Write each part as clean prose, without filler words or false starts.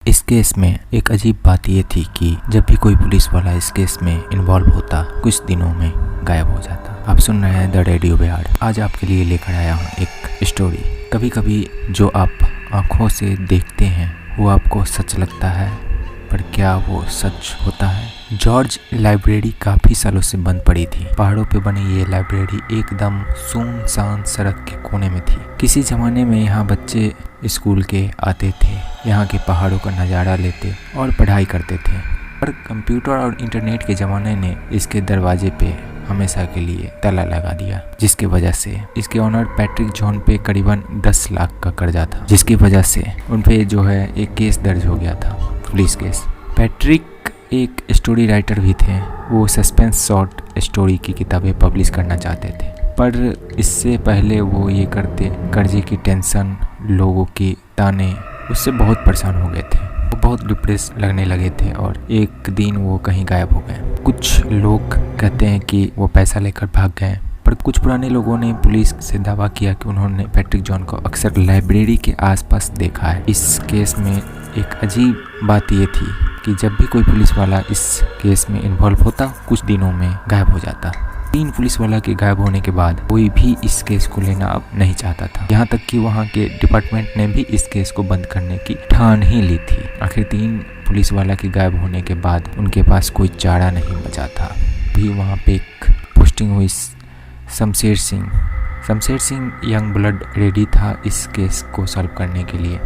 इस केस में एक अजीब बात यह थी कि जब भी कोई पुलिस वाला इस केस में इन्वॉल्व होता कुछ दिनों में गायब हो जाता। आप सुन रहे हैं द रेडियो बिहार। आज आपके लिए लेकर आया हूँ एक स्टोरी। कभी कभी जो आप आंखों से देखते हैं वो आपको सच लगता है, पर क्या वो सच होता है? जॉर्ज लाइब्रेरी काफ़ी सालों से बंद पड़ी थी। पहाड़ों पे बनी ये लाइब्रेरी एकदम सुनसान सड़क के कोने में थी। किसी ज़माने में यहाँ बच्चे स्कूल के आते थे, यहाँ के पहाड़ों का नज़ारा लेते और पढ़ाई करते थे। पर कंप्यूटर और इंटरनेट के ज़माने ने इसके दरवाजे पे हमेशा के लिए ताला लगा दिया, जिसकी वजह से इसके ओनर पैट्रिक जॉन पे करीबन 10 लाख का कर्जा था, जिसकी वजह से उन पे जो है एक केस दर्ज हो गया था, पुलिस केस। पैट्रिक एक स्टोरी राइटर भी थे। वो सस्पेंस शॉर्ट स्टोरी की किताबें पब्लिश करना चाहते थे, पर इससे पहले वो ये करते कर्जे की टेंशन, लोगों की ताने, उससे बहुत परेशान हो गए थे। वो बहुत डिप्रेस लगने लगे थे और एक दिन वो कहीं गायब हो गए। कुछ लोग कहते हैं कि वो पैसा लेकर भाग गए, पर कुछ पुराने लोगों ने पुलिस से दावा किया कि उन्होंने पैट्रिक जॉन को अक्सर लाइब्रेरी के आसपास देखा है। इस केस में एक अजीब बात ये थी कि जब भी कोई पुलिस वाला इस केस में इन्वॉल्व होता कुछ दिनों में गायब हो जाता। 3 पुलिस वाला के गायब होने के बाद कोई भी इस केस को लेना अब नहीं चाहता था। यहाँ तक कि वहाँ के डिपार्टमेंट ने भी इस केस को बंद करने की ठान ही ली थी। आखिर 3 पुलिस वाला के गायब होने के बाद उनके पास कोई चारा नहीं बचा था। भी वहाँ पे एक पोस्टिंग हुई Shamsher Singh young blood ready था इस केस को सॉल्व करने के लिए।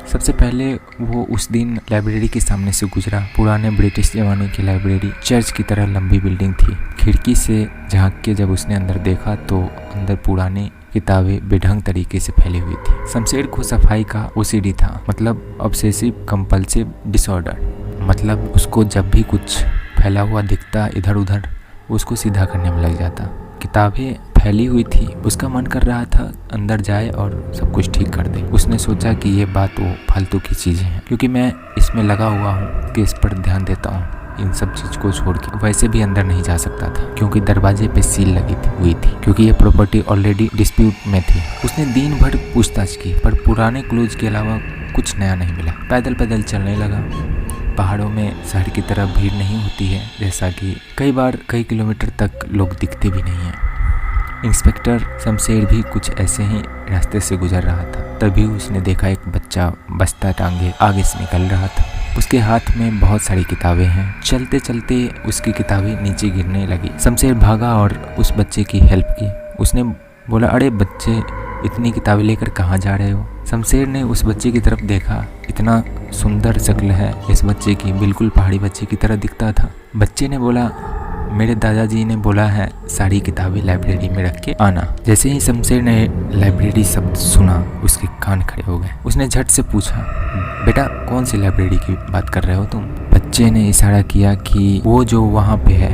सबसे पहले वो उस दिन लाइब्रेरी के सामने से गुजरा। पुराने ब्रिटिश ज़माने की लाइब्रेरी चर्च की तरह लंबी बिल्डिंग थी। खिड़की से झांक के जब उसने अंदर देखा तो अंदर पुरानी किताबें बेढंग तरीके से फैली हुई थी। शमशेर को सफाई का ओसीडी था, मतलब ऑब्सेसिव कंपल्सिव डिसऑर्डर। मतलब उसको जब भी कुछ फैला हुआ दिखता इधर उधर उसको सीधा करने में लग जाता। किताबें फैली हुई थी, उसका मन कर रहा था अंदर जाए और सब कुछ ठीक कर दे। उसने सोचा कि ये बात वो फालतू की चीज़ें हैं, क्योंकि मैं इसमें लगा हुआ हूँ कि इस पर ध्यान देता हूँ। इन सब चीज़ को छोड़ के वैसे भी अंदर नहीं जा सकता था, क्योंकि दरवाजे पे सील लगी हुई थी, क्योंकि ये प्रॉपर्टी ऑलरेडी डिस्प्यूट में थी। उसने दिन भर पूछताछ की, पर पुराने क्लूज के अलावा कुछ नया नहीं मिला। पैदल पैदल चलने लगा। पहाड़ों में शहर की तरह भीड़ नहीं होती है, जैसा कि कई बार कई किलोमीटर तक लोग दिखते भी नहीं हैं। इंस्पेक्टर शमशेर भी कुछ ऐसे ही रास्ते से गुजर रहा था। तभी उसने देखा एक बच्चा बस्ता टांगे आगे से निकल रहा था। उसके हाथ में बहुत सारी किताबें हैं। चलते चलते उसकी किताबें नीचे गिरने लगी। शमशेर भागा और उस बच्चे की हेल्प की। उसने बोला, अरे बच्चे, इतनी किताबें लेकर कहाँ जा रहे हो? शमशेर ने उस बच्चे की तरफ देखा। इतना सुंदर शक्ल है इस बच्चे की, बिल्कुल पहाड़ी बच्चे की तरह दिखता था। बच्चे ने बोला, मेरे दादाजी ने बोला है सारी किताबें लाइब्रेरी में रख के आना। जैसे ही शमशेर ने लाइब्रेरी शब्द सुना उसके कान खड़े हो गए। उसने झट से पूछा, बेटा कौन सी लाइब्रेरी की बात कर रहे हो तुम? बच्चे ने इशारा किया कि वो जो वहाँ पे है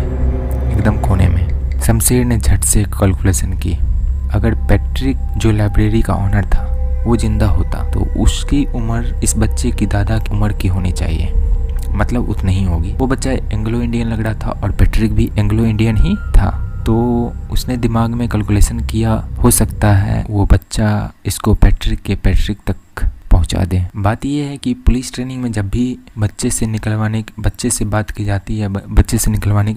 एकदम कोने में। शमशेर ने झट से कैलकुलेशन की। अगर पैट्रिक जो लाइब्रेरी का ऑनर था वो जिंदा होता तो उसकी उम्र इस बच्चे की दादा की उम्र की होनी चाहिए, मतलब उतनी ही होगी। वो बच्चा एंग्लो इंडियन लग रहा था और पैट्रिक भी एंग्लो इंडियन ही था। तो उसने दिमाग में कैलकुलेशन किया, हो सकता है वो बच्चा इसको पैट्रिक तक पहुंचा दे। बात यह है कि पुलिस ट्रेनिंग में जब भी बच्चे से निकलवाने की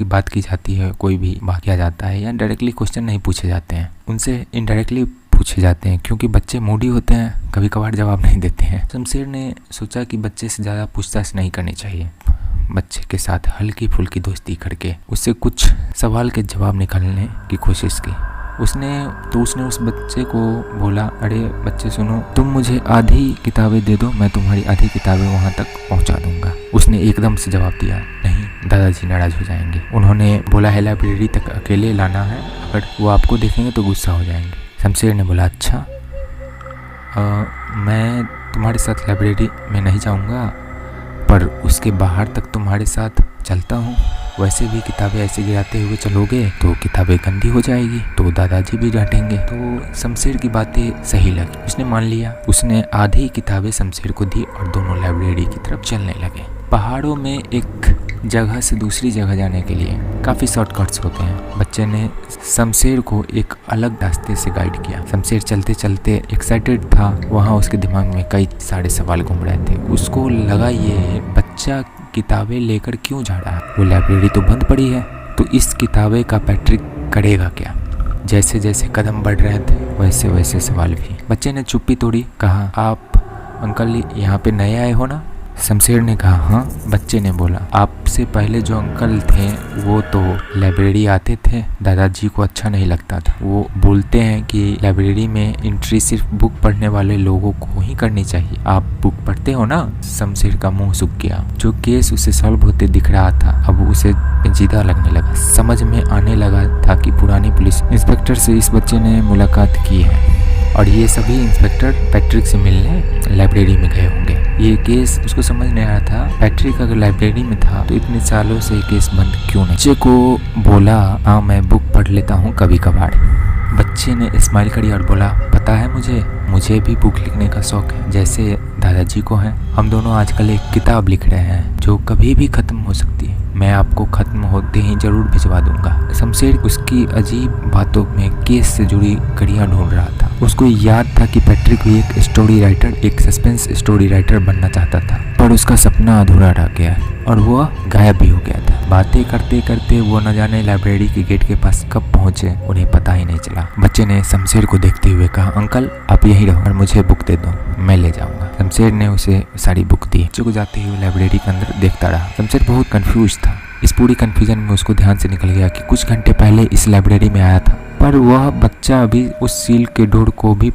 बात की जाती है, कोई भी बात किया जाता है या डायरेक्टली क्वेश्चन नहीं पूछे जाते हैं, उनसे इनडायरेक्टली पूछे जाते हैं, क्योंकि बच्चे मूडी होते हैं, कभी कभार जवाब नहीं देते हैं। शमशेर ने सोचा कि बच्चे से ज़्यादा पूछताछ नहीं करनी चाहिए। बच्चे के साथ हल्की फुल्की दोस्ती करके उससे कुछ सवाल के जवाब निकालने की कोशिश की। उसने उस बच्चे को बोला, अरे बच्चे सुनो, तुम मुझे आधी किताबें दे दो, मैं तुम्हारी आधी किताबें वहाँ तक पहुँचा दूंगा। उसने एकदम से जवाब दिया, नहीं, दादाजी नाराज हो जाएंगे। उन्होंने बोला है लाइब्रेरी तक अकेले लाना है, अगर वो आपको देखेंगे तो गुस्सा हो जाएंगे। शमशेर ने बोला, अच्छा, मैं तुम्हारे साथ लाइब्रेरी में नहीं जाऊंगा, पर उसके बाहर तक तुम्हारे साथ चलता हूँ। वैसे भी किताबें ऐसे गिराते हुए चलोगे तो किताबें गंदी हो जाएगी, तो दादाजी भी डांटेंगे। तो शमशेर की बातें सही लगी, उसने मान लिया। उसने आधी किताबें शमशेर को दी और दोनों लाइब्रेरी की तरफ चलने लगे। पहाड़ों में एक जगह से दूसरी जगह जाने के लिए काफ़ी शॉर्टकट्स होते हैं। बच्चे ने शमशेर को एक अलग रास्ते से गाइड किया। शमशेर चलते चलते एक्साइटेड था, वहाँ उसके दिमाग में कई सारे सवाल घूम रहे थे। उसको लगा ये बच्चा किताबें लेकर क्यों जा रहा है, वो लाइब्रेरी तो बंद पड़ी है, तो इस किताबें का पैट्रिक करेगा क्या। जैसे जैसे कदम बढ़ रहे थे वैसे वैसे सवाल भी। बच्चे ने चुप्पी तोड़ी, कहा आप अंकल यहाँ पे नए आए हो ना। शमशेर ने कहा हाँ। बच्चे ने बोला आपसे पहले जो अंकल थे वो तो लाइब्रेरी आते थे, दादाजी को अच्छा नहीं लगता था। वो बोलते हैं कि लाइब्रेरी में एंट्री सिर्फ बुक पढ़ने वाले लोगों को ही करनी चाहिए। आप बुक पढ़ते हो ना। शमशेर का मुंह सूख गया। जो केस उसे सॉल्व होते दिख रहा था अब उसे पेचीदा लगने लगा। समझ में आने लगा था कि पुरानी पुलिस इंस्पेक्टर से इस बच्चे ने मुलाकात की है और ये सभी इंस्पेक्टर पैट्रिक से मिलने लाइब्रेरी में गए होंगे। ये केस उसको समझ नहीं आ रहा था, पैट्रिक अगर लाइब्रेरी में था तो इतने सालों से ये केस बंद क्यों नहीं। बच्चे को बोला हाँ मैं बुक पढ़ लेता हूँ कभी कभार। बच्चे ने स्माइल करी और बोला पता है मुझे भी बुक लिखने का शौक है, जैसे दादाजी को है। हम दोनों आजकल एक किताब लिख रहे हैं जो कभी भी खत्म हो सकती है। मैं आपको खत्म होते ही जरूर भिजवा दूंगा। शमशेर उसकी अजीब बातों में केस से जुड़ी कड़ियां ढूंढ रहा था। उसको याद था कि पैट्रिक भी एक स्टोरी राइटर, एक सस्पेंस स्टोरी राइटर बनना चाहता था, पर उसका सपना अधूरा रह गया और वह गायब भी हो गया था। बातें करते करते वो न जाने लाइब्रेरी के गेट के पास कब पहुंचे उन्हें पता ही नहीं चला। बच्चे ने शमशेर को देखते हुए कहा अंकल आप यहीं रहो और मुझे बुक दे दो, मैं ले जाऊंगा। शमशेर ने उसे सारी बुक दी। बच्चे को जाते हुए लाइब्रेरी के अंदर देखता रहा। शमशेर बहुत कंफ्यूज था। इस पूरी कंफ्यूजन में उसको ध्यान से निकल गया कि कुछ घंटे पहले इस लाइब्रेरी में आया था, पर वह बच्चा अभी उस सील के डोर को भी